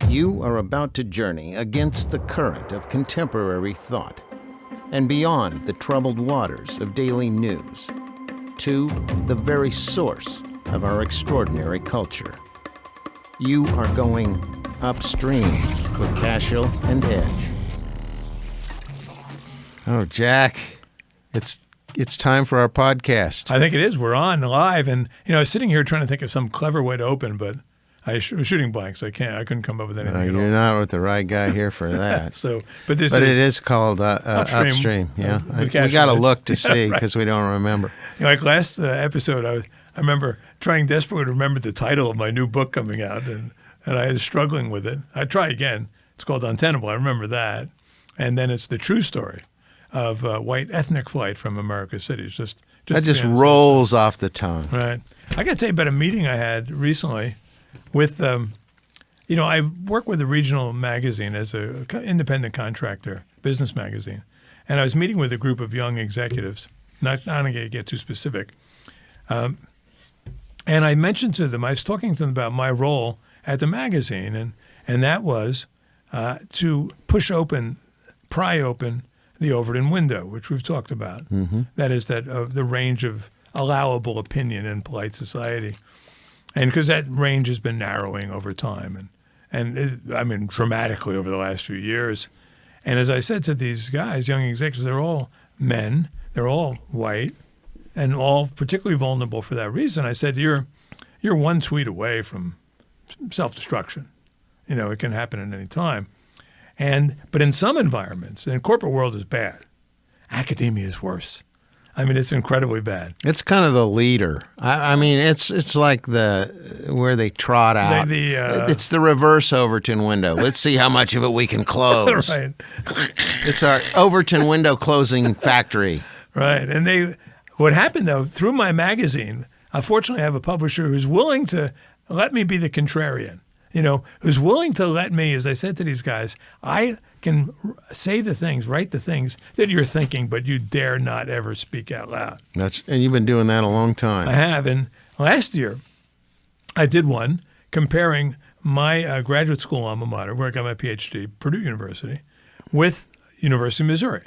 You are about to journey against the current of contemporary thought and beyond the troubled waters of daily news to the very source of our extraordinary culture. You are going upstream with Cashill and Edge. Oh, Jack, it's time for our podcast. I think it is. We're on live, and I was sitting here trying to think of some clever way to open, but I was shooting blanks. I couldn't come up with anything. You're not with the right guy here for that. But it is called Upstream. Yeah, we got to look to see because we don't remember. Like last episode, I remember trying desperately to remember the title of my new book coming out, and I was struggling with it. I'd try again. It's called Untenable. I remember that, and then it's the true story of white ethnic flight from America's cities. That just rolls off the tongue. Right. I got to tell you about a meeting I had recently with, I work with a regional magazine as an independent contractor, business magazine, and I was meeting with a group of young executives. Not going to get too specific. And I mentioned to them, I was talking to them about my role at the magazine, and that was to pry open the Overton window, which we've talked about. Mm-hmm. That is the range of allowable opinion in polite society. And because that range has been narrowing over time and dramatically over the last few years. And as I said to these guys, young executives, they're all men, they're all white, and all particularly vulnerable for that reason. I said, you're one tweet away from self-destruction. It can happen at any time. But in some environments, and corporate world is bad. Academia is worse. It's incredibly bad. It's kind of the leader. It's like where they trot out. It's the reverse Overton window. Let's see how much of it we can close. Right. It's our Overton window closing factory. Right. And what happened though, through my magazine, unfortunately I have a publisher who's willing to let me be the contrarian. Who's willing to let me, as I said to these guys, I can say the things, write the things that you're thinking, but you dare not ever speak out loud. And you've been doing that a long time. I have. And last year, I did one comparing my graduate school alma mater, where I got my PhD, Purdue University, with University of Missouri.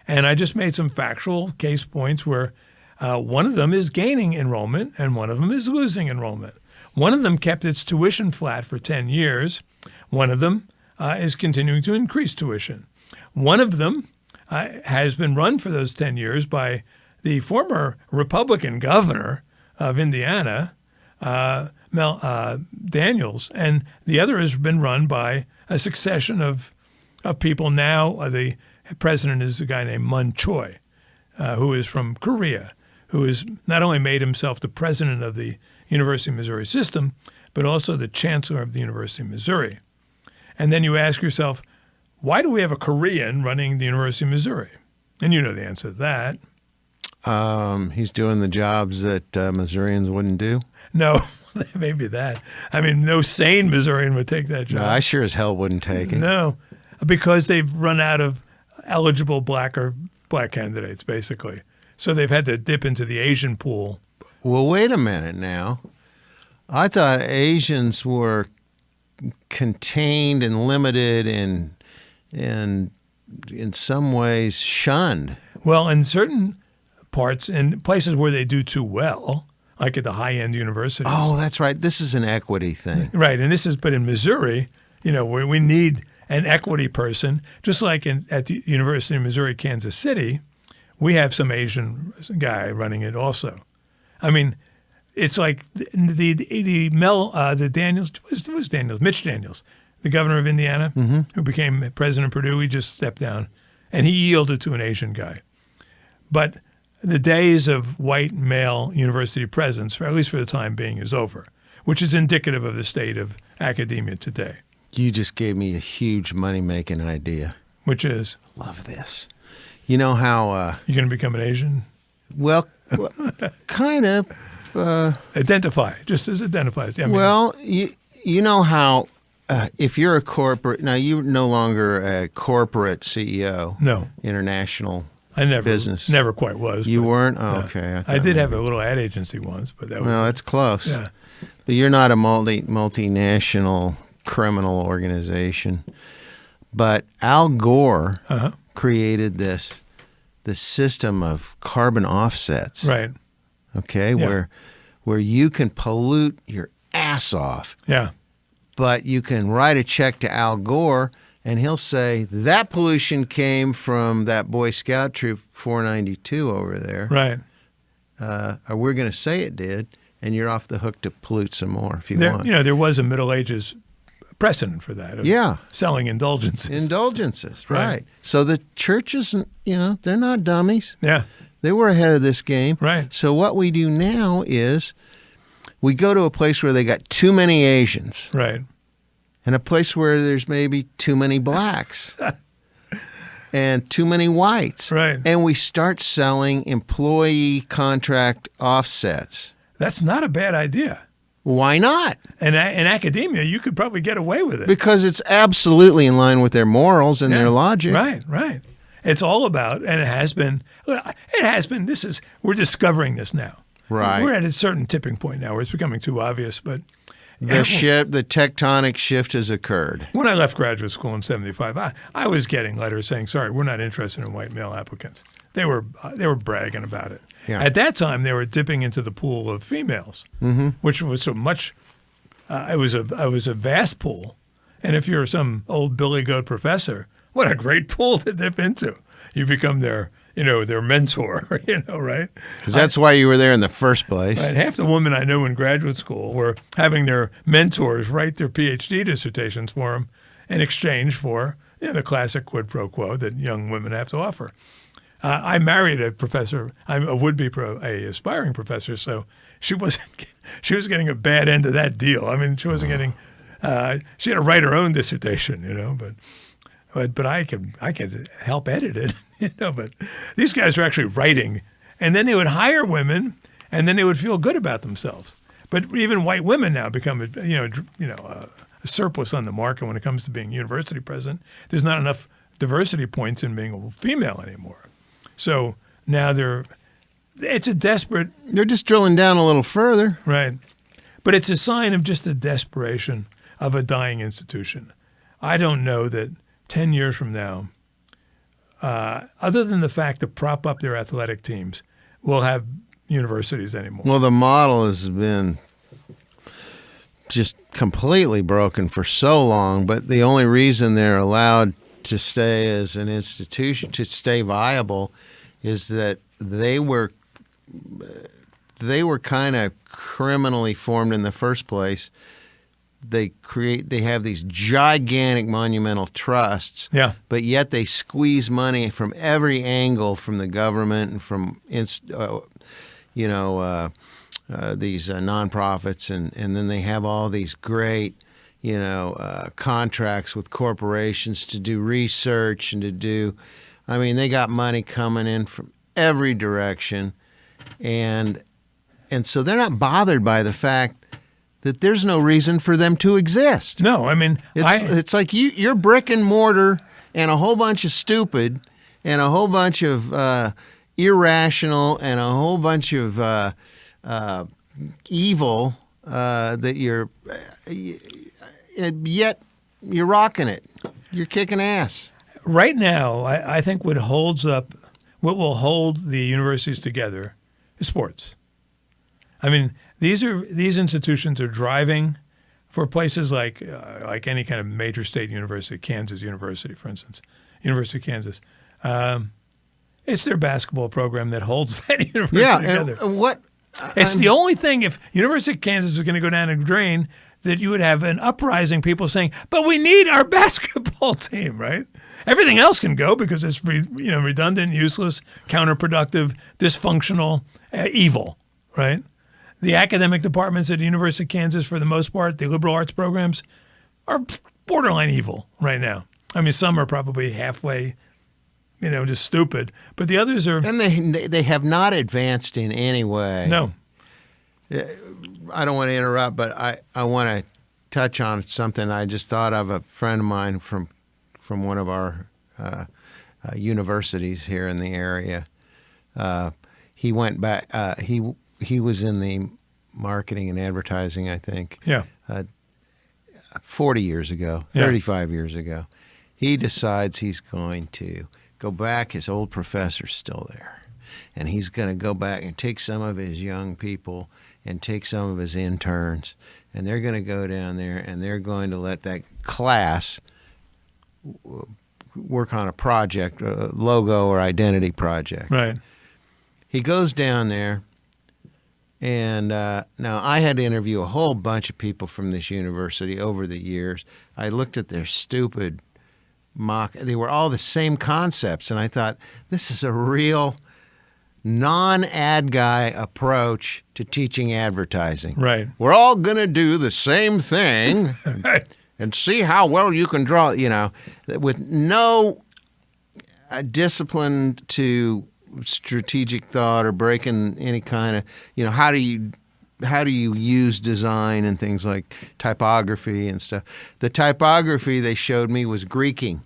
And I just made some factual case points where one of them is gaining enrollment and one of them is losing enrollment. One of them kept its tuition flat for 10 years. One of them is continuing to increase tuition. One of them has been run for those 10 years by the former Republican governor of Indiana, Mel Daniels, and the other has been run by a succession of people. Now the president is a guy named Mun Choi, who is from Korea, who has not only made himself the president of the University of Missouri system, but also the chancellor of the University of Missouri. And then you ask yourself, why do we have a Korean running the University of Missouri? And you know the answer to that. He's doing the jobs that Missourians wouldn't do? No, maybe that. No sane Missourian would take that job. No, I sure as hell wouldn't take it. No, because they've run out of eligible black candidates, basically. So they've had to dip into the Asian pool. Well, wait a minute now. I thought Asians were contained and limited and in some ways shunned. Well, in certain parts, in places where they do too well, like at the high-end universities. Oh, that's right. This is an equity thing. Right, but in Missouri, where we need an equity person, just like at the University of Missouri, Kansas City, we have some Asian guy running it also. It's like Mitch Daniels, the governor of Indiana, who became president of Purdue. He just stepped down, and he yielded to an Asian guy. But the days of white male university presidents, at least for the time being, is over, which is indicative of the state of academia today. You just gave me a huge money-making idea. Which is? Love this. You know how... You're going to become an Asian? Well, kind of. Identify, just as identifies. You know how if you're a corporate... Now, you're no longer a corporate CEO. No. International business. Never quite was. You weren't? Oh, okay. I did have a little ad agency once, but that was... Well, that's close. Yeah. But you're not a multinational criminal organization. But Al Gore created this system of carbon offsets. Right. Okay, where you can pollute your ass off. Yeah. But you can write a check to Al Gore, and he'll say, that pollution came from that Boy Scout Troop 492 over there. Right. Or we're going to say it did, and you're off the hook to pollute some more if you want. There was a Middle Ages precedent for that. Of selling indulgences. Indulgences, right. So the churches, they're not dummies. Yeah. They were ahead of this game. Right. So what we do now is we go to a place where they got too many Asians. Right. And a place where there's maybe too many blacks and too many whites. Right. And we start selling employee contract offsets. That's not a bad idea. Why not? And in academia, you could probably get away with it. Because it's absolutely in line with their morals and their logic. Right, right. It's all about, and it has been, we're discovering this now. Right. We're at a certain tipping point now where it's becoming too obvious, but the tectonic shift has occurred. When I left graduate school in 75, I was getting letters saying, sorry, we're not interested in white male applicants. They were bragging about it. Yeah. At that time, they were dipping into the pool of females, which was so much, it was a vast pool. And if you're some old billy goat professor, what a great pool to dip into. You become their mentor, right? Because that's why you were there in the first place. Right. Half the women I knew in graduate school were having their mentors write their PhD dissertations for them in exchange for the classic quid pro quo that young women have to offer. I married a professor. I'm a would-be aspiring professor, so she was getting a bad end of that deal. I mean, she wasn't getting. She had to write her own dissertation, but I could help edit it, But these guys are actually writing, and then they would hire women, and then they would feel good about themselves. But even white women now become a surplus on the market when it comes to being university president. There's not enough diversity points in being a female anymore. So now it's a desperate. They're just drilling down a little further. Right. But it's a sign of just the desperation of a dying institution. I don't know that 10 years from now, other than the fact to prop up their athletic teams, we'll have universities anymore. Well, the model has been just completely broken for so long, but the only reason they're allowed to stay as an institution, to stay viable, is that they were kind of criminally formed in the first place. They have these gigantic monumental trusts, but yet they squeeze money from every angle from the government and from these nonprofits, and then they have all these great contracts with corporations to do research and to do. I mean, they got money coming in from every direction, and so they're not bothered by the fact that there's no reason for them to exist. No, I mean, it's like you're brick and mortar and a whole bunch of stupid and a whole bunch of irrational and a whole bunch of evil that you're yet you're rocking it. You're kicking ass. Right now, I think what will hold the universities together is sports. I mean, these institutions are driving for places like any kind of major state university, Kansas University, for instance, University of Kansas. It's their basketball program that holds that university together. It's the only thing, if University of Kansas is going to go down a drain, that you would have an uprising, people saying, but we need our basketball team, right? Everything else can go because it's redundant, useless, counterproductive, dysfunctional, evil, right? The academic departments at the University of Kansas, for the most part, the liberal arts programs, are borderline evil right now. I mean, some are probably halfway, just stupid, but the others are. And they have not advanced in any way. No. I don't want to interrupt, but I want to touch on something I just thought of. A friend of mine from one of our universities here in the area. He went back. He was in the marketing and advertising, I think. Yeah. 40 years ago, 35 years ago, he decides he's going to go back. His old professor's still there. And he's going to go back and take some of his young people and take some of his interns, and they're going to go down there and they're going to let that class work on a project, a logo or identity project. Right. He goes down there, and now I had to interview a whole bunch of people from this university over the years. I looked at their stupid mock. They were all the same concepts, and I thought, this is a real non-ad guy approach to teaching advertising. Right. We're all going to do the same thing Right. and see how well you can draw, with no discipline to strategic thought or breaking any kind of, how do you use design and things like typography and stuff. The typography they showed me was Greeking.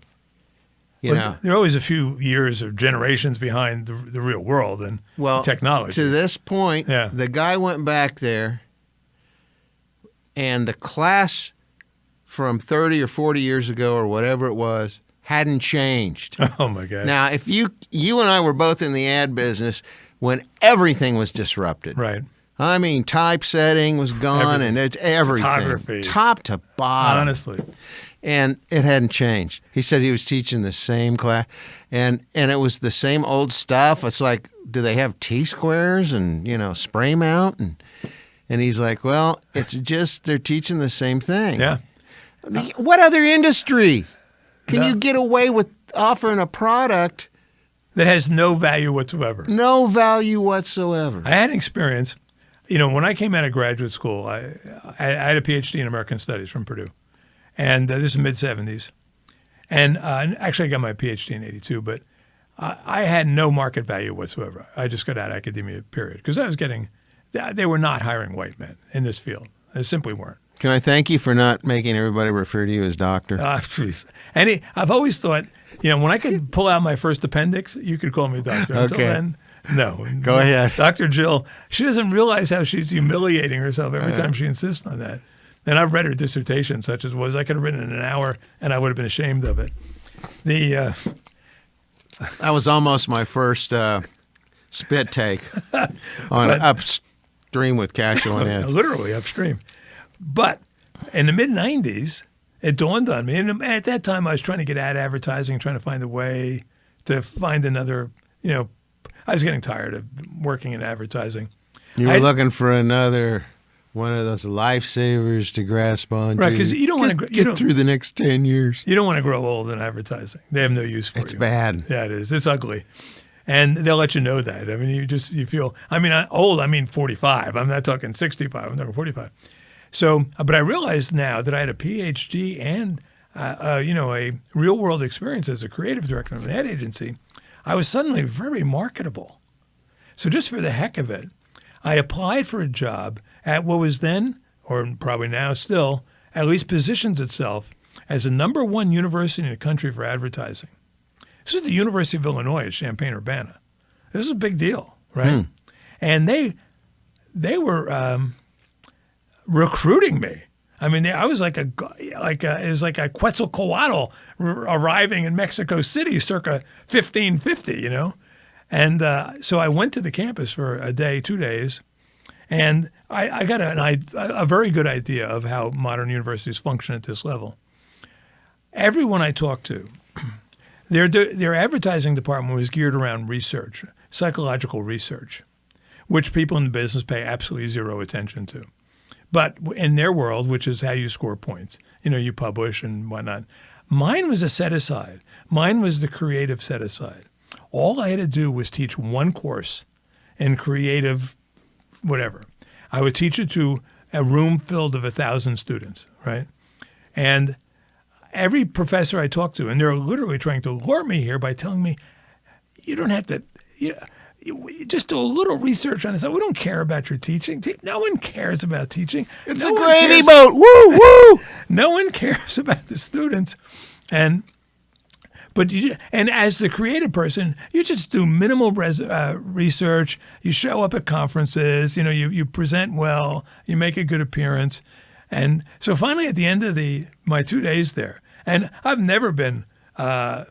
They're always a few years or generations behind the real world and technology. To this point, the guy went back there, and the class from 30 or 40 years ago or whatever it was hadn't changed. Oh, my God. Now, if you and I were both in the ad business when everything was disrupted. Right. I mean, typesetting was gone, and it's everything. Photography. Top to bottom. Honestly. And it hadn't changed. He said he was teaching the same class, and it was the same old stuff. It's like, do they have T-squares and, spray mount? And he's like, well, it's just they're teaching the same thing. Yeah. What other industry can you get away with offering a product that has no value whatsoever? No value whatsoever. I had an experience. When I came out of graduate school, I had a PhD in American Studies from Purdue. And this is mid-'70s. And actually, I got my PhD in 82, but I had no market value whatsoever. I just got out of academia, period. Because they were not hiring white men in this field. They simply weren't. Can I thank you for not making everybody refer to you as doctor? Please. And I've always thought, when I could pull out my first appendix, you could call me doctor. Until then, no. Go ahead. Dr. Jill, she doesn't realize how she's humiliating herself every time she insists on that. And I've read her dissertation, such as was. I could have written it in an hour, and I would have been ashamed of it. That was almost my first spit take on Upstream with Cashill and Edge. Literally Upstream. But in the mid-'90s, it dawned on me. And at that time, I was trying to get ad advertising, trying to find a way to find another, I was getting tired of working in advertising. You were looking for another one of those lifesavers to grasp on. Right, because you don't want to get through the next 10 years. You don't want to grow old in advertising. They have no use for you. It's bad. Yeah, it is. It's ugly. And they'll let you know that. I mean, you feel, old, 45. I'm not talking 65. I'm talking 45. So, but I realized now that I had a PhD and, a real world experience as a creative director of an ad agency. I was suddenly very marketable. So just for the heck of it, I applied for a job at what was then, or probably now still, at least positions itself as the #1 university in the country for advertising. This is the University of Illinois at Champaign-Urbana. This is a big deal, right? And they were recruiting me. I was like a Quetzalcoatl arriving in Mexico City circa 1550, And so I went to the campus for a day, 2 days, and I got a very good idea of how modern universities function at this level. Everyone I talked to, their advertising department was geared around research, psychological research, which people in the business pay absolutely zero attention to. But in their world, which is how you score points, you publish and whatnot, mine was a set-aside. Mine was the creative set-aside. All I had to do was teach one course in creative whatever. I would teach it to a room filled of 1,000 students, right? And every professor I talked to, and they're literally trying to lure me here by telling me, you don't have to, just do a little research on it. So we don't care about your teaching. No one cares about teaching. It's a gravy boat. Woo, woo. No one cares about the students. But as the creative person, you just do minimal research. You show up at conferences. You present well. You make a good appearance. And so finally, at the end of my 2 days there, and I've never been, wined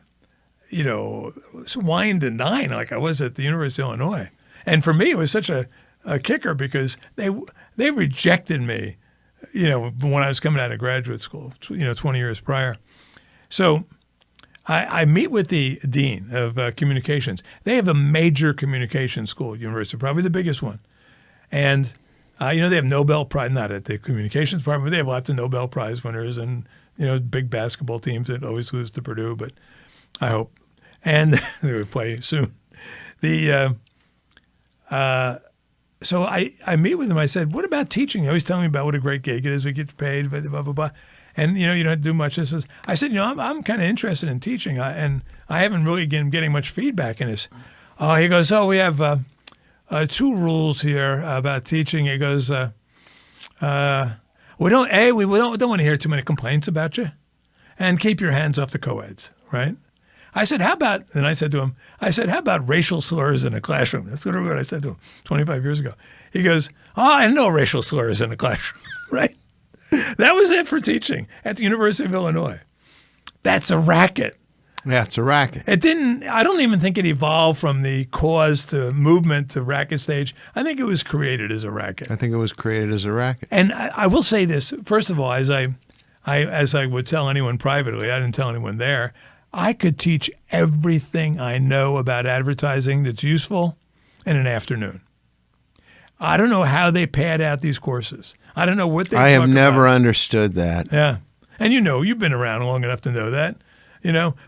and dined like I was at the University of Illinois. And for me, it was such a kicker because they rejected me, when I was coming out of graduate school, 20 years prior. So I meet with the dean of communications. They have a major communications school at university, probably the biggest one. And, they have Nobel Prize, not at the communications department, but they have lots of Nobel Prize winners and, big basketball teams that always lose to Purdue, but I hope. And they would play soon. So I meet with him. I said, what about teaching? He always telling me about what a great gig it is. We get paid, blah, blah, blah, blah. And, you don't do much. I said, I'm kind of interested in teaching. And I haven't really been getting much feedback in this. He goes, we have 2 rules here about teaching. He goes, we don't want to hear too many complaints about you. And keep your hands off the co-eds, right? I said, how about racial slurs in a classroom? That's what I said to him 25 years ago. He goes, I know racial slurs in a classroom, right? That was it for teaching at the University of Illinois. That's a racket. Yeah, it's a racket. I don't even think it evolved from the cause to movement to racket stage. I think it was created as a racket. I think it was created as a racket. And I will say this, first of all, as I would tell anyone privately, I didn't tell anyone there, I could teach everything I know about advertising that's useful in an afternoon. I don't know how they pad out these courses. I don't know what they talk about. I have never understood that. Yeah. And you've been around long enough to know that.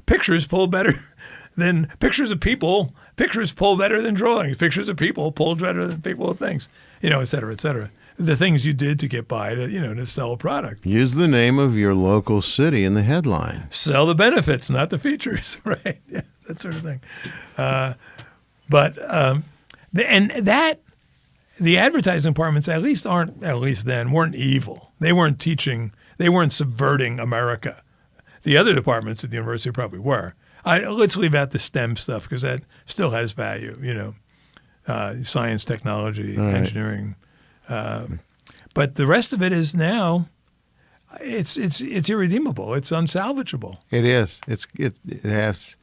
Pictures pull better than pictures of people. Pictures pull better than drawings. Pictures of people pull better than people of things, et cetera, et cetera. The things you did to get by to sell a product. Use the name of your local city in the headline. Sell the benefits, not the features, right? Yeah, that sort of thing. The advertising departments, at least then, weren't evil. They weren't teaching. They weren't subverting America. The other departments at the university probably were. Let's leave out the STEM stuff because that still has value. Science, technology, engineering. But the rest of it is now, it's irredeemable. It's unsalvageable. It is. It has,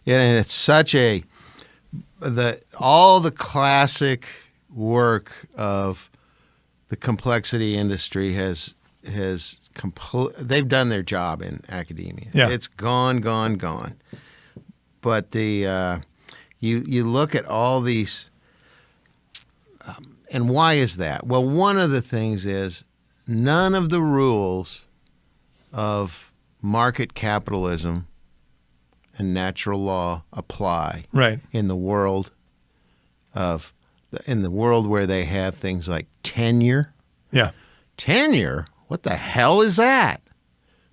and it's such all the classic work of the complexity industry they've done their job in academia. Yeah. It's gone. But you look at all these. And why is that? Well, one of the things is none of the rules of market capitalism and natural law apply in the world where they have things like tenure. Yeah. Tenure? What the hell is that?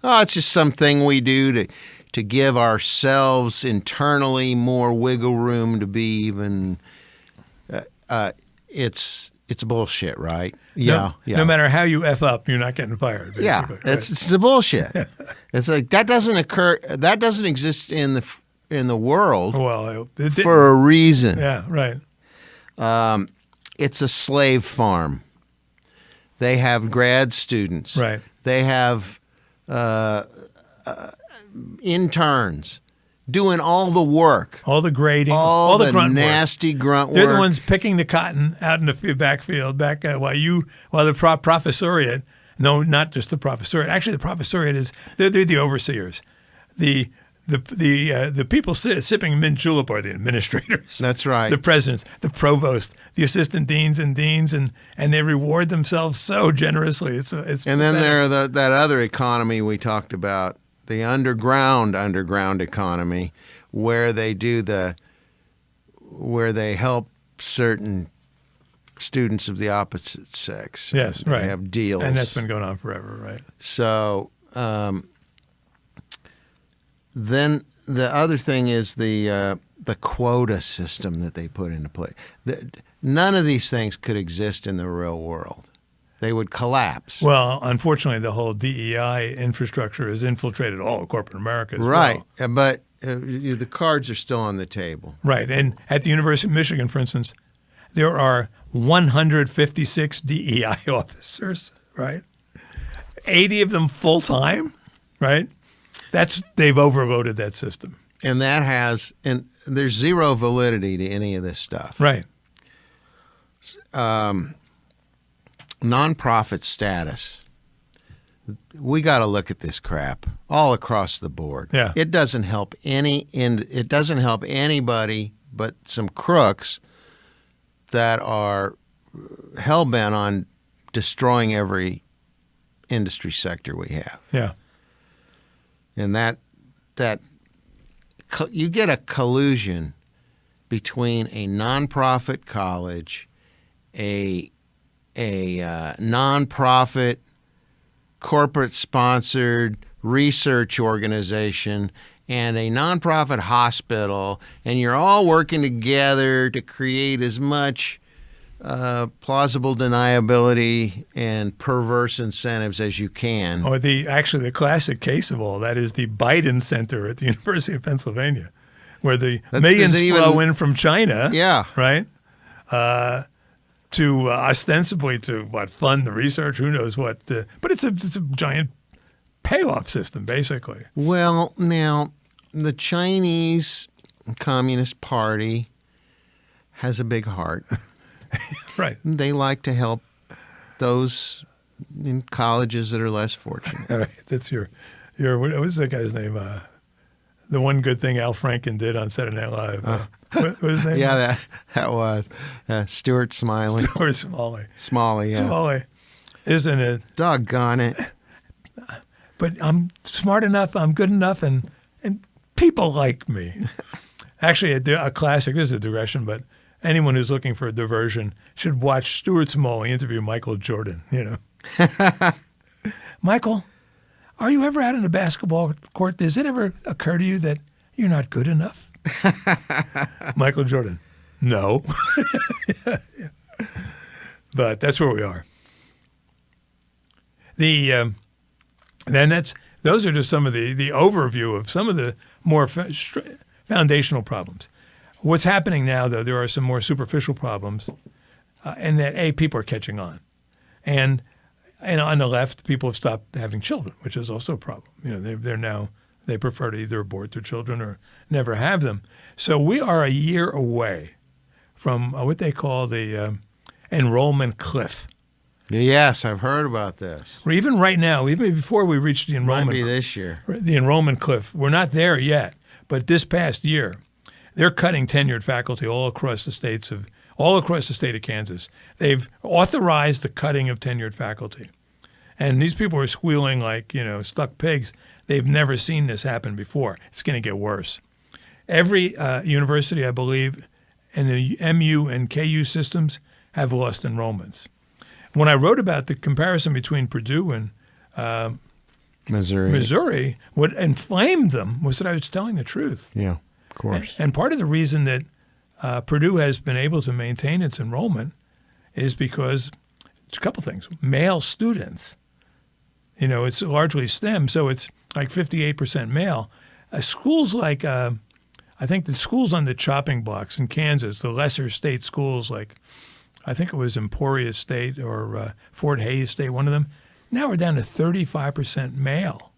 Oh, it's just something we do to give ourselves internally more wiggle room to be even it's bullshit, right? Yeah. No matter how you F up, you're not getting fired. Basically, yeah, right? it's the bullshit. It's like that doesn't occur. That doesn't exist in the world. Well, for a reason. Yeah, right. It's a slave farm. They have grad students. Right. They have interns. Doing all the work. All the grading. All the grunt nasty work. grunt work. They're the ones picking the cotton out in the backfield, while the professoriate, no, not just the professoriate. Actually, the professoriate they're the overseers. The people sipping mint julep are the administrators. That's right. The presidents, the provost, the assistant deans, and they reward themselves so generously. It's and then there that other economy we talked about. The underground economy, where they help certain students of the opposite sex. Yes, right. They have deals, and that's been going on forever, right? So then the other thing is the quota system that they put into play. None of these things could exist in the real world. They would collapse. Well, unfortunately, the whole DEI infrastructure has infiltrated all of corporate America as right. well. But the cards are still on the table. Right. And at the University of Michigan, for instance, there are 156 DEI officers, right? 80 of them full time, right? They've overloaded that system. And there's zero validity to any of this stuff. Right. Nonprofit status. We got to look at this crap all across the board. Yeah. It doesn't help anybody but some crooks that are hell-bent on destroying every industry sector we have. Yeah. And that you get a collusion between a nonprofit college, a nonprofit corporate-sponsored research organization, and a nonprofit hospital, and you're all working together to create as much plausible deniability and perverse incentives as you can. Or the classic case of all that is the Biden Center at the University of Pennsylvania, where the millions flow in from China. Yeah. Right. To ostensibly to fund the research, who knows what? But it's a giant payoff system, basically. Well, now the Chinese Communist Party has a big heart. Right. They like to help those in colleges that are less fortunate. All right. That's your what was that guy's name? The one good thing Al Franken did on Saturday Night Live. What was his name? Yeah, that was Stuart Smiley. Stuart Smalley. Smalley, yeah. Smalley, isn't it? Doggone it. But I'm smart enough, I'm good enough, and people like me. Actually, a classic, this is a digression, but anyone who's looking for a diversion should watch Stuart Smalley interview Michael Jordan, Michael, are you ever out on a basketball court? Does it ever occur to you that you're not good enough? Michael Jordan, no. Yeah. But that's where we are. Those are just some of the overview of some of the more foundational problems. What's happening now, though, there are some more superficial problems, and that people are catching on, and on the left, people have stopped having children, which is also a problem. They prefer to either abort their children or never have them. So we are a year away from what they call the enrollment cliff. Yes, I've heard about this. Even right now, even before we reach the enrollment, might be this year. The enrollment cliff. We're not there yet, but this past year, they're cutting tenured faculty all across the state of Kansas. They've authorized the cutting of tenured faculty, and these people are squealing like stuck pigs. They've never seen this happen before. It's going to get worse. Every university, I believe, in the MU and KU systems have lost enrollments. When I wrote about the comparison between Purdue and Missouri, what inflamed them was that I was telling the truth. Yeah, of course. And part of the reason that Purdue has been able to maintain its enrollment is because it's a couple things. Male students, it's largely STEM, so it's like 58% male. Schools like, I think the schools on the chopping blocks in Kansas, the lesser state schools like, I think it was Emporia State or Fort Hays State, one of them, now we're down to 35% male.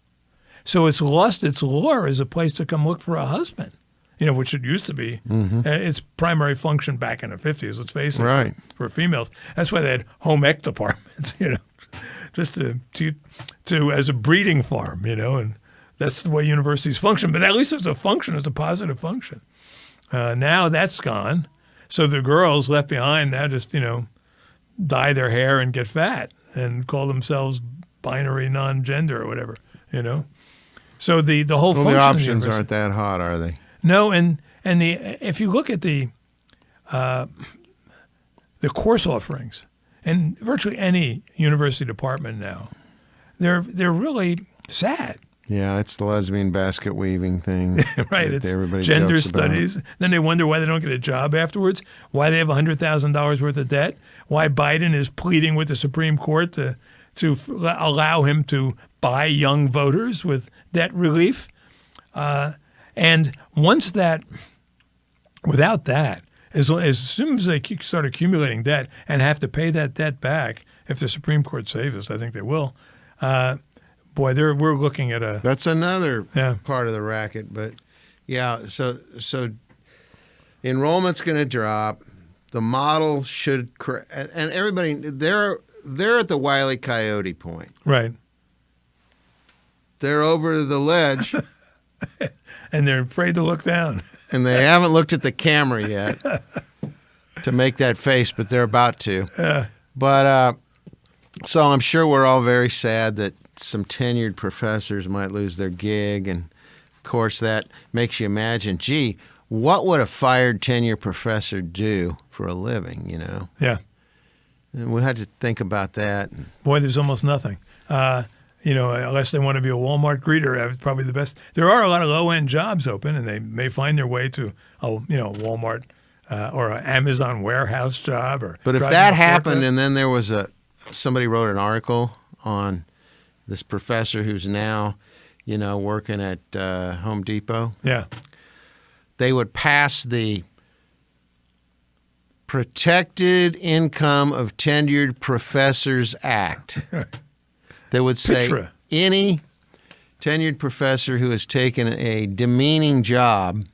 So it's lost its lure as a place to come look for a husband, which it used to be. Mm-hmm. Its primary function back in the 50s, let's face it, right. for females. That's why they had home ec departments, just to as a breeding farm, and that's the way universities function. But at least it's a function, it's a positive function. Now that's gone. So the girls left behind now just, dye their hair and get fat and call themselves binary non-gender or whatever, So the whole function the options of the aren't that hot, are they? No, and if you look at the course offerings in virtually any university department now, they're really sad. Yeah, it's the lesbian basket weaving thing. Right, it's gender studies. Then they wonder why they don't get a job afterwards, why they have $100,000 worth of debt, why Biden is pleading with the Supreme Court to allow him to buy young voters with debt relief. And once that, without that, as soon as they start accumulating debt and have to pay that debt back, if the Supreme Court saves us, I think they will, Boy, we're looking at a. That's another Yeah. part of the racket. But yeah, so enrollment's going to drop. The model should, and everybody they're at the Wile E. Coyote point. Right. They're over the ledge, And they're afraid to look down. and they haven't looked at the camera yet to make that face, but they're about to. But so I'm sure we're all very sad that some tenured professors might lose their gig, and of course that makes you imagine, gee, what would a fired tenured professor do for a living, you know? Yeah. And we had to think about that. Boy, there's almost nothing. Unless they want to be a Walmart greeter, that's probably the best. There are a lot of low-end jobs open, and they may find their way to a Walmart or an Amazon warehouse job. But if driving that a happened, forklift. and then there was somebody wrote an article on this professor who's now, working at Home Depot, Yeah. they would pass the Protected Income of Tenured Professors Act. They would say Pitra. any tenured professor who has taken a demeaning job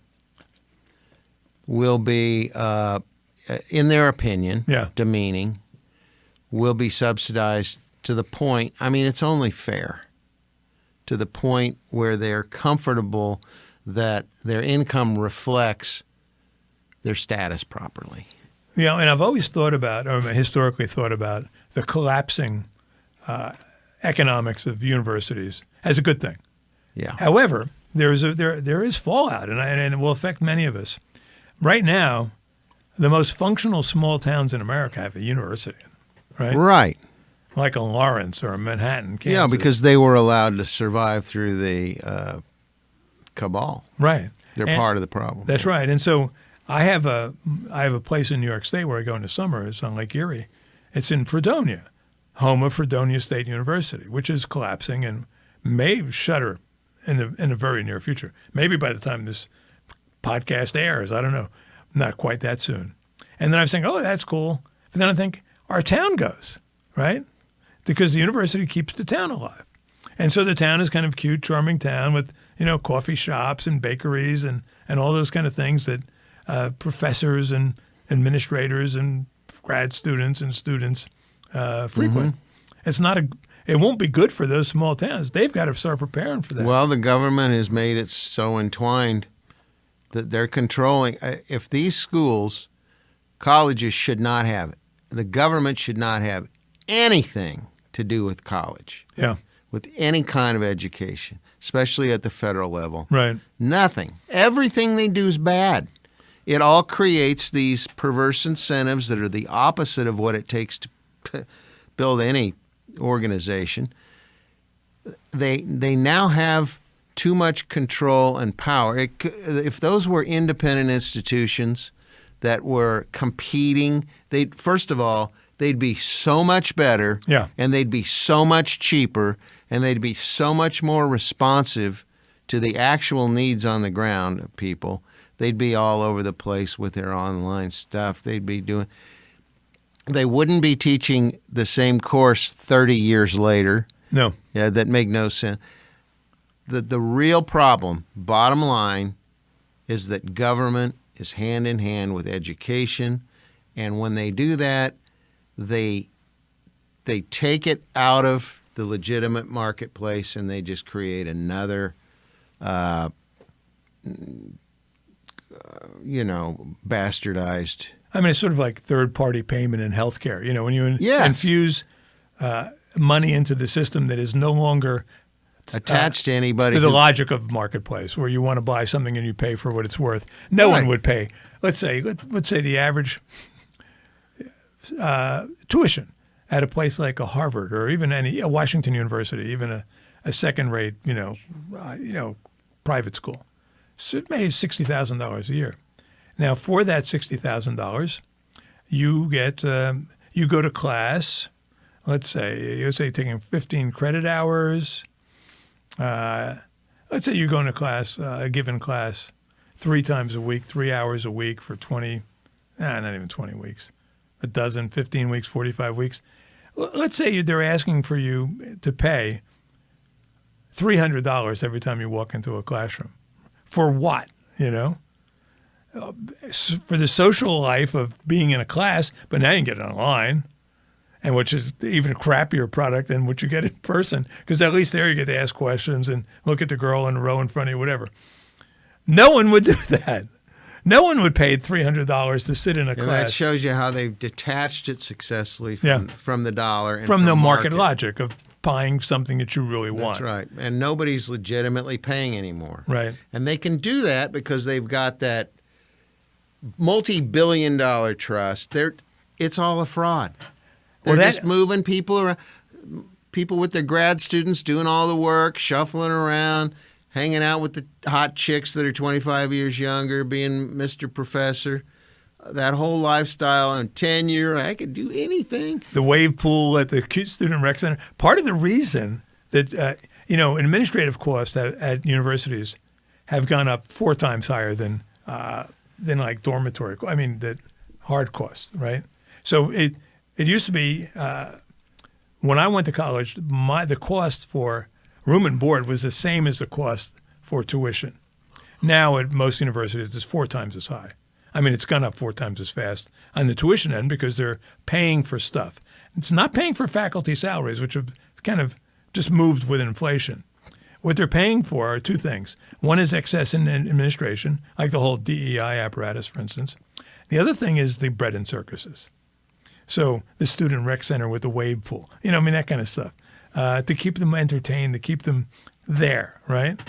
will be, in their opinion, Yeah. demeaning, will be subsidized to the point, I mean, it's only fair, to the point where they're comfortable that their income reflects their status properly. Yeah, and I've always thought about, or historically thought about, the collapsing economics of universities as a good thing. Yeah. However, there is fallout, and it will affect many of us. Right now, the most functional small towns in America have a university, right? Right. Like a Lawrence or a Manhattan, Kansas. Yeah, because they were allowed to survive through the cabal. right, They're And- part of the problem. That's right. And so I have a place in New York State where I go in the summer. It's on Lake Erie. It's in Fredonia, home of Fredonia State University, which is collapsing and may shutter in the very near future. Maybe by the time this podcast airs, I don't know. Not quite that soon. And then I was thinking, oh, that's cool. But then I think our town goes, right? Because the university keeps the town alive. And so the town is kind of cute, charming town with, coffee shops and bakeries and all those kind of things that professors and administrators and grad students and students frequent. It won't be good for those small towns. They've got to start preparing for that. Well, the government has made it so entwined that they're controlling. If these schools, colleges should not have it. The government should not have anything to do with college, Yeah, with any kind of education, especially at the federal level. right. Nothing. Everything they do is bad. It all creates these perverse incentives that are the opposite of what it takes to build any organization. They now have too much control and power. If those were independent institutions that were competing, first of all, they'd be so much better, Yeah. and they'd be so much cheaper, and they'd be so much more responsive to the actual needs on the ground of people. They'd be all over the place with their online stuff. They wouldn't be teaching the same course 30 years later. No. Yeah, that make no sense. The real problem, bottom line, is that government is hand in hand with education, and when they do that, they take it out of the legitimate marketplace and they just create another, bastardized. I mean, it's sort of like third-party payment in healthcare. When you Yes. infuse money into the system that is no longer Attached to anybody. to the who- logic of marketplace, where you want to buy something and you pay for what it's worth. No Right. one would pay. Let's say the average tuition at a place like a Harvard or even a Washington University, even a second-rate, private school, so it pays $60,000 a year. Now, for that $60,000, you go to class. Let's say taking 15 credit hours. Let's say you're going to class, a given class, 3 times a week, 3 hours a week for not even 20 weeks, 15 weeks, 45 weeks. let's say they're asking for you to pay $300 every time you walk into a classroom. For what, you know? For the social life of being in a class, but now you can get it online, and which is even a crappier product than what you get in person, because at least there you get to ask questions and look at the girl in the row in front of you, whatever. No one would do that. No one would pay $300 to sit in a class. That shows you how they've detached it successfully from the dollar. And from the market logic of buying something that you really want. That's right. And nobody's legitimately paying anymore. Right. And they can do that because they've got that multi-billion-dollar trust. It's all a fraud. They're just moving people around, people with their grad students doing all the work, shuffling around, hanging out with the hot chicks that are 25 years younger, being Mr. Professor. That whole lifestyle and tenure, I could do anything. The wave pool at the Student Rec Center. Part of the reason that, administrative costs at universities have gone up 4 times higher than like dormitory. I mean, the hard costs, right? So it used to be when I went to college, the cost for room and board was the same as the cost for tuition. Now at most universities, it's 4 times as high. I mean, it's gone up 4 times as fast on the tuition end because they're paying for stuff. It's not paying for faculty salaries, which have kind of just moved with inflation. What they're paying for are 2 things. One is excess in administration, like the whole DEI apparatus, for instance. The other thing is the bread and circuses. So the student rec center with the wave pool, that kind of stuff, to keep them entertained, to keep them there, right?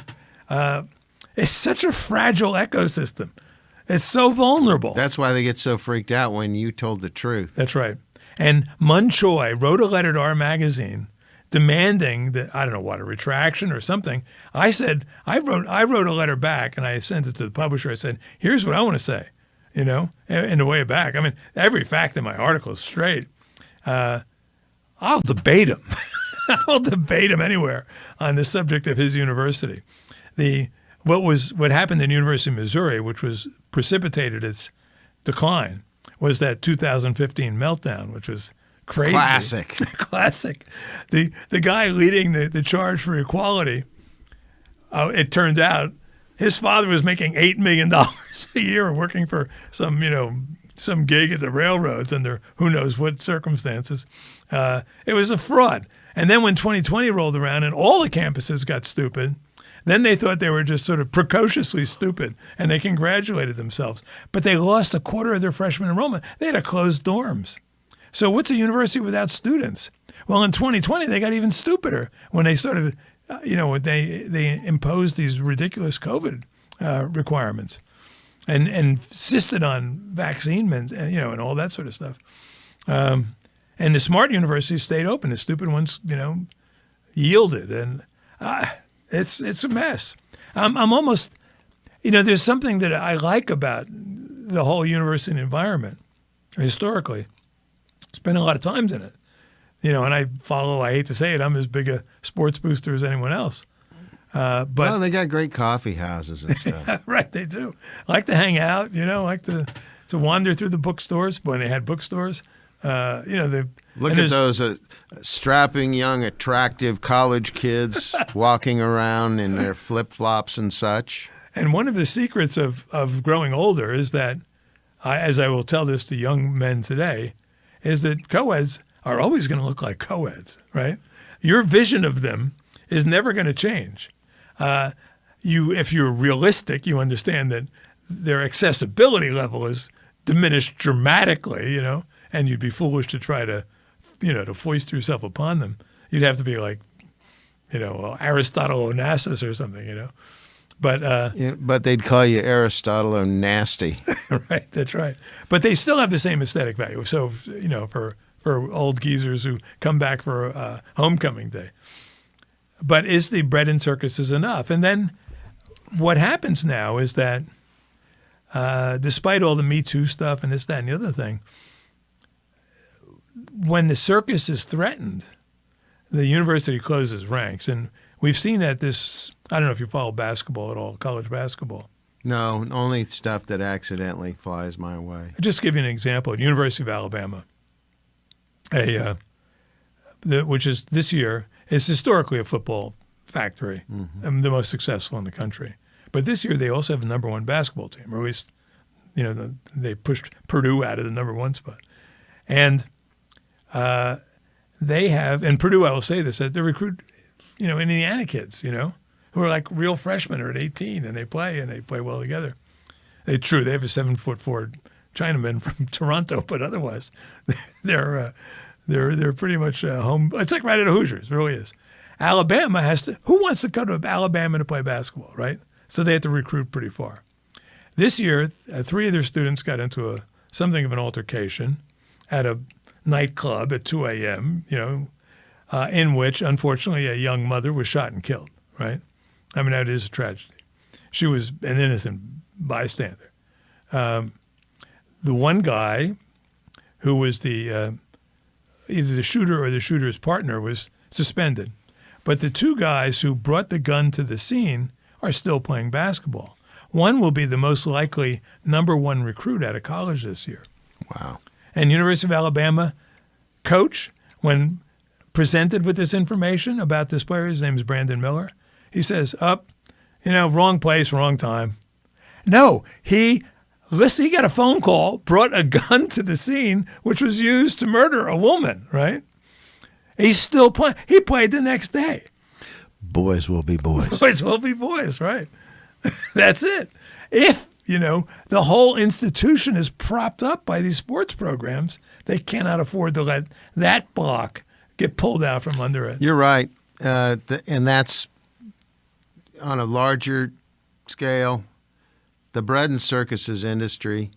It's such a fragile ecosystem. It's so vulnerable. That's why they get so freaked out when you told the truth. That's right. And Mun Choi wrote a letter to our magazine demanding that, I don't know what, a retraction or something. I said, I wrote a letter back and I sent it to the publisher. I said, here's what I want to say, in the way back. I mean, every fact in my article is straight. I'll debate him. I'll debate him anywhere on the subject of his university. What happened in the University of Missouri, which was precipitated its decline, was that 2015 meltdown, which was crazy. Classic. The guy leading the charge for equality, it turned out his father was making $8 million a year working for some gig at the railroads under who knows what circumstances. It was a fraud. And then when 2020 rolled around and all the campuses got stupid, then they thought they were just sort of precociously stupid, and they congratulated themselves. But they lost a quarter of their freshman enrollment. They had to close dorms. So what's a university without students? Well, in 2020, they got even stupider when they started, they imposed these ridiculous COVID requirements and insisted on vaccine and all that sort of stuff. And the smart universities stayed open. The stupid ones, yielded. And it's a mess. I'm almost, there's something that I like about the whole university environment historically. Spent a lot of times in it, and I hate to say it, I'm as big a sports booster as anyone else. But they got great coffee houses and stuff. Right, they do. Like to hang out, like to wander through the bookstores when they had bookstores. Look at those strapping, young, attractive college kids walking around in their flip-flops and such. And one of the secrets of growing older is that, as I will tell this to young men today, is that co-eds are always going to look like co-eds, right? Your vision of them is never going to change. If you're realistic, you understand that their accessibility level is diminished dramatically, and you'd be foolish to try to, to foist yourself upon them. You'd have to be like, Aristotle Onassis or something, But they'd call you Aristotle Nasty. Right, that's right. But they still have the same aesthetic value. So, for old geezers who come back for homecoming day. But is the bread and circuses enough? And then what happens now is that despite all the Me Too stuff and this, that, and the other thing, when the circus is threatened, the university closes ranks. And we've seen that I don't know if you follow basketball at all, college basketball. No, only stuff that accidentally flies my way. I'll just give you an example. At University of Alabama, which is this year, is historically a football factory, and the most successful in the country. But this year they also have the number one basketball team, or at least, they pushed Purdue out of the number one spot. And they have, and Purdue, I will say this, that they recruit, Indiana kids, who are like real freshmen or at 18, and they play well together. It's true, they have a 7'4" Chinaman from Toronto, but otherwise, they're pretty much home. It's like right at a Hoosiers, it really is. Alabama who wants to go to Alabama to play basketball, right? So they have to recruit pretty far. This year, 3 of their students got into something of an altercation at a nightclub at 2 a.m., in which, unfortunately, a young mother was shot and killed, right? I mean, that is a tragedy. She was an innocent bystander. The one guy who was either the shooter or the shooter's partner was suspended. But the 2 guys who brought the gun to the scene are still playing basketball. One will be the most likely number 1 recruit out of college this year. Wow. And University of Alabama coach, when presented with this information about this player, his name is Brandon Miller, he says, wrong place, wrong time. No, he got a phone call, brought a gun to the scene, which was used to murder a woman, right? He's still playing. He played the next day. Boys will be boys. Boys will be boys, right? That's it. If, the whole institution is propped up by these sports programs, they cannot afford to let that block get pulled out from under it. You're right. And that's on a larger scale. The bread and circuses industry,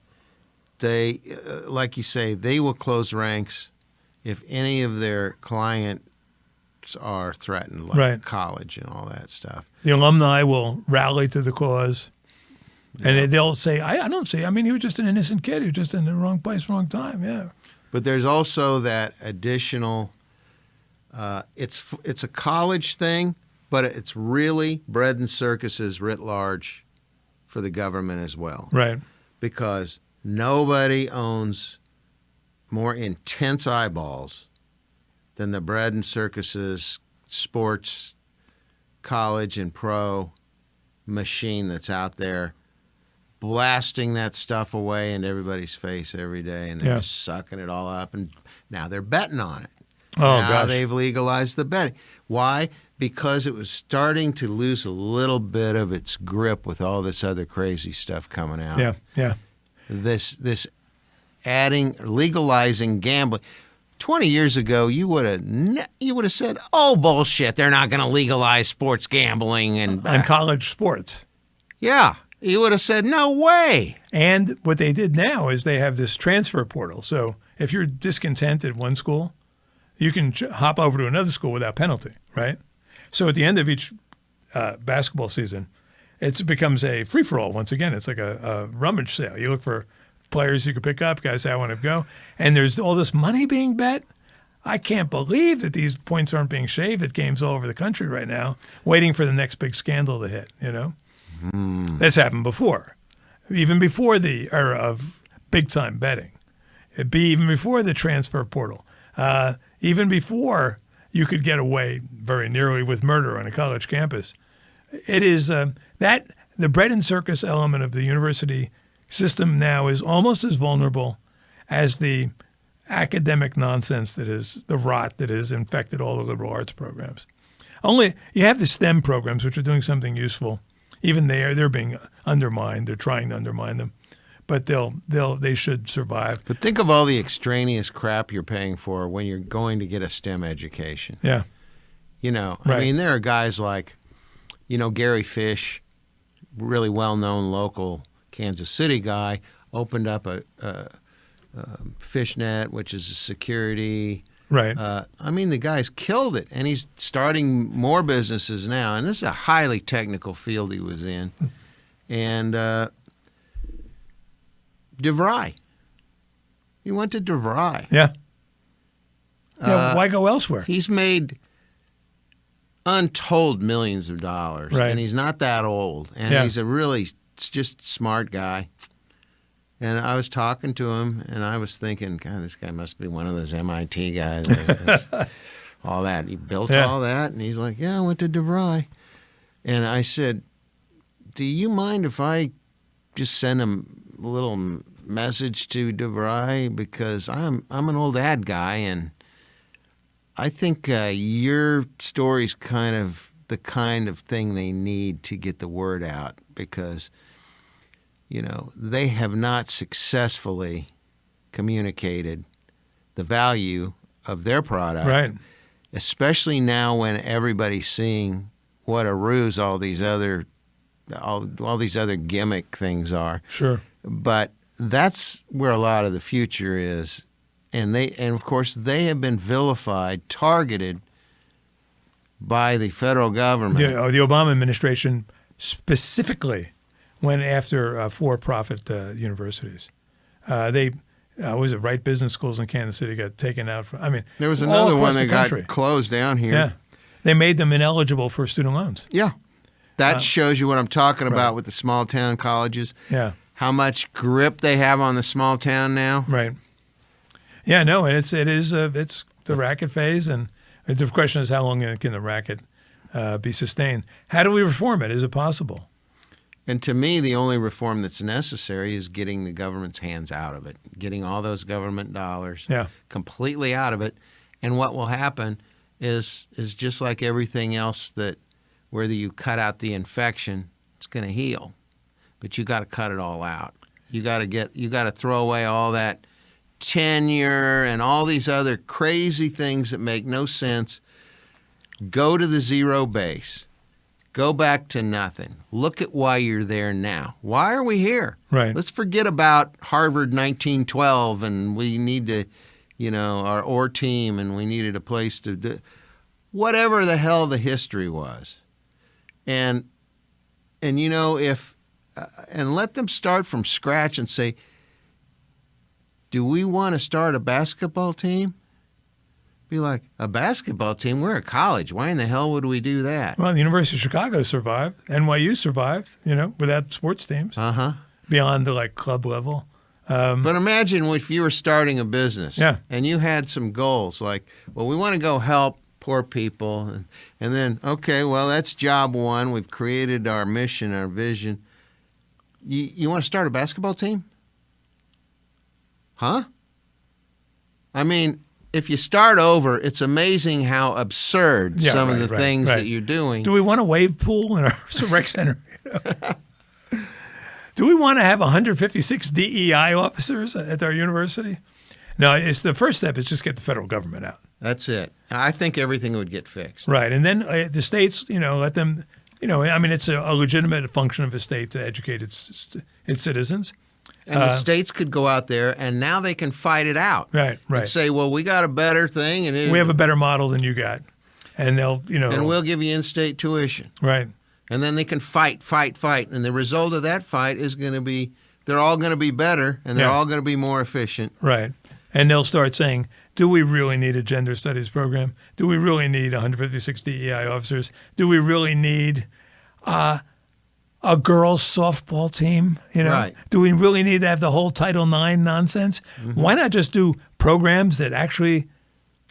they, like you say, they will close ranks if any of their clients are threatened, like right. college and all that stuff. The alumni will rally to the cause, and they'll say, I don't see. I mean, he was just an innocent kid. He was just in the wrong place, wrong time, yeah. But there's also that additional, it's a college thing, but it's really bread and circuses writ large for the government as well. Right. Because nobody owns more intense eyeballs than the bread and circuses, sports, college and pro machine that's out there blasting that stuff away in everybody's face every day, and they're just sucking it all up, and now they're betting on it. Oh, now gosh. They've legalized the betting. Why? Because it was starting to lose a little bit of its grip with all this other crazy stuff coming out. Yeah. This legalizing gambling. 20 years ago, you would have said, "Oh, bullshit! They're not going to legalize sports gambling and college sports." Yeah, you would have said, "No way!" And what they did now is they have this transfer portal. So if you're discontent at one school, you can hop over to another school without penalty, right? So at the end of each basketball season, it becomes a free-for-all. Once again, it's like a rummage sale. You look for players you could pick up, guys say, I want to go. And there's all this money being bet. I can't believe that these points aren't being shaved at games all over the country right now, waiting for the next big scandal to hit, This happened before, even before the era of big-time betting. It'd be even before the transfer portal, even before you could get away very nearly with murder on a college campus. It is that the bread and circus element of the university system now is almost as vulnerable as the academic nonsense that is the rot that has infected all the liberal arts programs. Only you have the STEM programs, which are doing something useful. Even they're being undermined. They're trying to undermine them, but they should survive. But think of all the extraneous crap you're paying for when you're going to get a STEM education. Yeah, I right. mean, there are guys like, Gary Fish, really well-known local Kansas City guy, opened up a fishnet, which is a security. Right. I mean, the guy's killed it, and he's starting more businesses now. And this is a highly technical field he was in. And DeVry. He went to DeVry. Yeah. Yeah. Why go elsewhere? He's made untold millions of dollars, right. And he's not that old, and he's a really just smart guy. And I was talking to him, and I was thinking, God, this guy must be one of those MIT guys. all that. He built all that, and he's like, yeah, I went to DeVry. And I said, do you mind if I just send him a little message to DeVry? Because I'm an old ad guy, and I think your story's kind of the kind of thing they need to get the word out, because, you know, they have not successfully communicated the value of their product. Right. Especially now when everybody's seeing what a ruse all these other gimmick things are. Sure. But that's where a lot of the future is. And of course they have been vilified, targeted by the federal government. The Obama administration specifically went after for-profit universities. Was it Wright Business Schools in Kansas City got taken out? There was another one that got country. closed down here. Yeah, they made them ineligible for student loans. Yeah, that shows you what I'm talking about with the small town colleges. Yeah, how much grip they have on the small town now. Right. Yeah, no, and it's the racket phase, and the question is how long can the racket be sustained? How do we reform it? Is it possible? And to me, the only reform that's necessary is getting the government's hands out of it, getting all those government dollars completely out of it. And what will happen is just like everything else, that whether you cut out the infection, it's going to heal, but you got to cut it all out. You got to throw away all that tenure and all these other crazy things that make no sense. Go to the zero base. Go back to nothing. Look at why you're there now. Why are we here? Right. Let's forget about Harvard 1912 and we need to, our OR team, and we needed a place to do whatever the hell the history was. And if and let them start from scratch and say, do we want to start a basketball team? Be like, a basketball team? We're a college. Why in the hell would we do that? Well, the University of Chicago survived. NYU survived, without sports teams. Beyond the club level. But imagine if you were starting a business and you had some goals like, well, we want to go help poor people. And then, okay, well, that's job one. We've created our mission, our vision. You want to start a basketball team? Huh? I mean, if you start over, it's amazing how absurd some of the things that you're doing. Do we want a wave pool in our rec center? Do we want to have 156 DEI officers at our university? No, it's the first step is just get the federal government out. That's it. I think everything would get fixed. Right. And then the states, let them, it's a legitimate function of a state to educate its citizens. And the states could go out there, and now they can fight it out. Right. And say, well, we got a better thing. And we have a better model than you got. And they'll, And we'll give you in-state tuition. Right. And then they can fight. And the result of that fight is going to be, they're all going to be better, and they're all going to be more efficient. Right. And they'll start saying, do we really need a gender studies program? Do we really need 156 DEI officers? Do we really need a girls' softball team? Right. Do we really need to have the whole Title IX nonsense? Mm-hmm. Why not just do programs that actually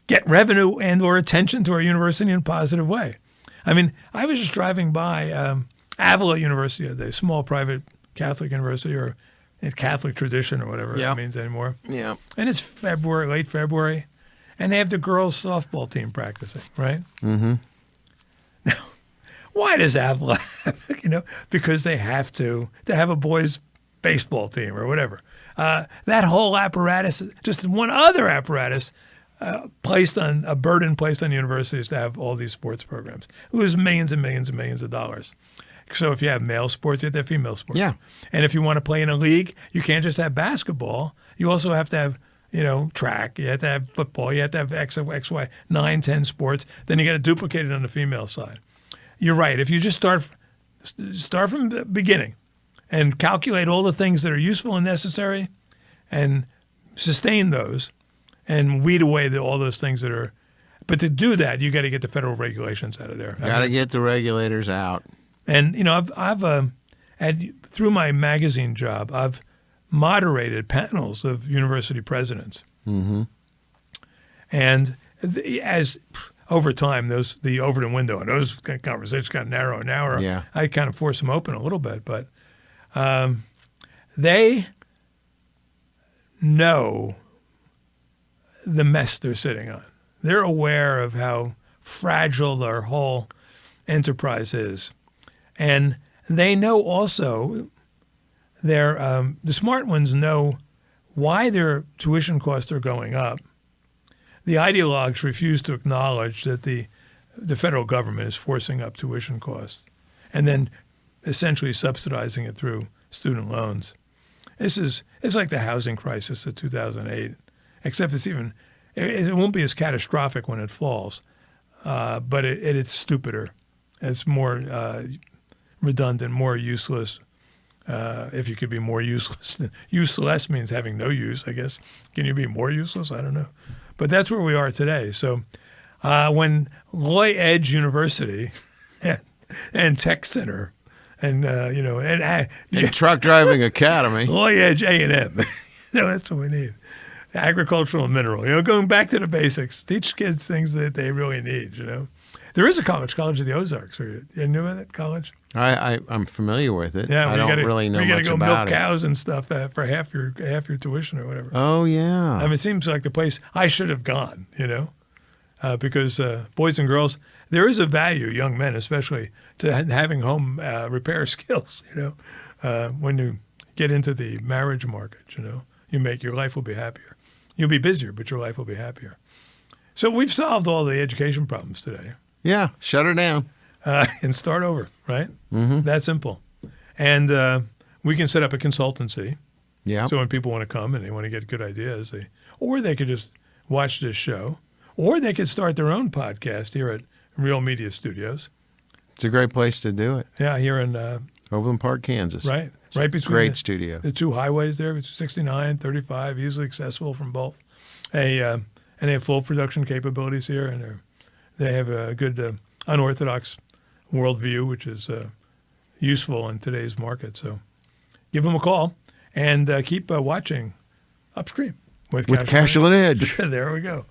get revenue and or attention to our university in a positive way? I mean, I was just driving by Avila University, the small private Catholic university, or Catholic tradition, or whatever that means anymore. Yeah. And it's February, late February, and they have the girls' softball team practicing, right? Mm-hmm. Now, why does Avila have, because they have to have a boys' baseball team or whatever. That whole apparatus, just one other apparatus, placed on a burden placed on universities to have all these sports programs. It was millions and millions and millions of dollars. So if you have male sports, you have to have female sports. Yeah. And if you want to play in a league, you can't just have basketball. You also have to have, track. You have to have football. You have to have X, Y, 9, 10 sports. Then you got to duplicate it on the female side. You're right. If you just start from the beginning and calculate all the things that are useful and necessary and sustain those and weed away all those things that are – but to do that, you got to get the federal regulations out of there. Got to get the regulators out. And, I've through my magazine job, I've moderated panels of university presidents. Mm-hmm. And as over time, the Overton window and those conversations got narrower and narrower. Yeah. I kind of forced them open a little bit, but they know the mess they're sitting on. They're aware of how fragile their whole enterprise is. And they know also, the smart ones know why their tuition costs are going up. The ideologues refuse to acknowledge that the federal government is forcing up tuition costs and then essentially subsidizing it through student loans. It's like the housing crisis of 2008, except it won't be as catastrophic when it falls, but it's stupider. It's more redundant, more useless. If you could be more useless. Useless means having no use, I guess. Can you be more useless? I don't know. But that's where we are today. So when Cashill and Edge University and Tech Center and Truck Driving Academy. Cashill and Edge A&M, that's what we need. Agricultural and mineral. Going back to the basics. Teach kids things that they really need, There is a College of the Ozarks. You knew about that college? I'm familiar with it. Yeah, I don't really know much about it. You got to go milk cows and stuff for half your tuition or whatever. Oh, yeah. I mean, it seems like the place I should have gone, because boys and girls, there is a value, young men especially, to having home repair skills, when you get into the marriage market, your life will be happier. You'll be busier, but your life will be happier. So we've solved all the education problems today. Yeah, shut her down. And start over, right? Mm-hmm. That simple. And we can set up a consultancy. Yeah. So when people want to come and they want to get good ideas, or they could just watch this show, or they could start their own podcast here at Real Media Studios. It's a great place to do it. Yeah, here in Overland Park, Kansas. Right between great studio. The two highways there, 69, 35, easily accessible from both. And they have full production capabilities here, and they have a good unorthodox worldview, which is useful in today's market. So give them a call and keep watching Upstream with Cashill and Edge. There we go.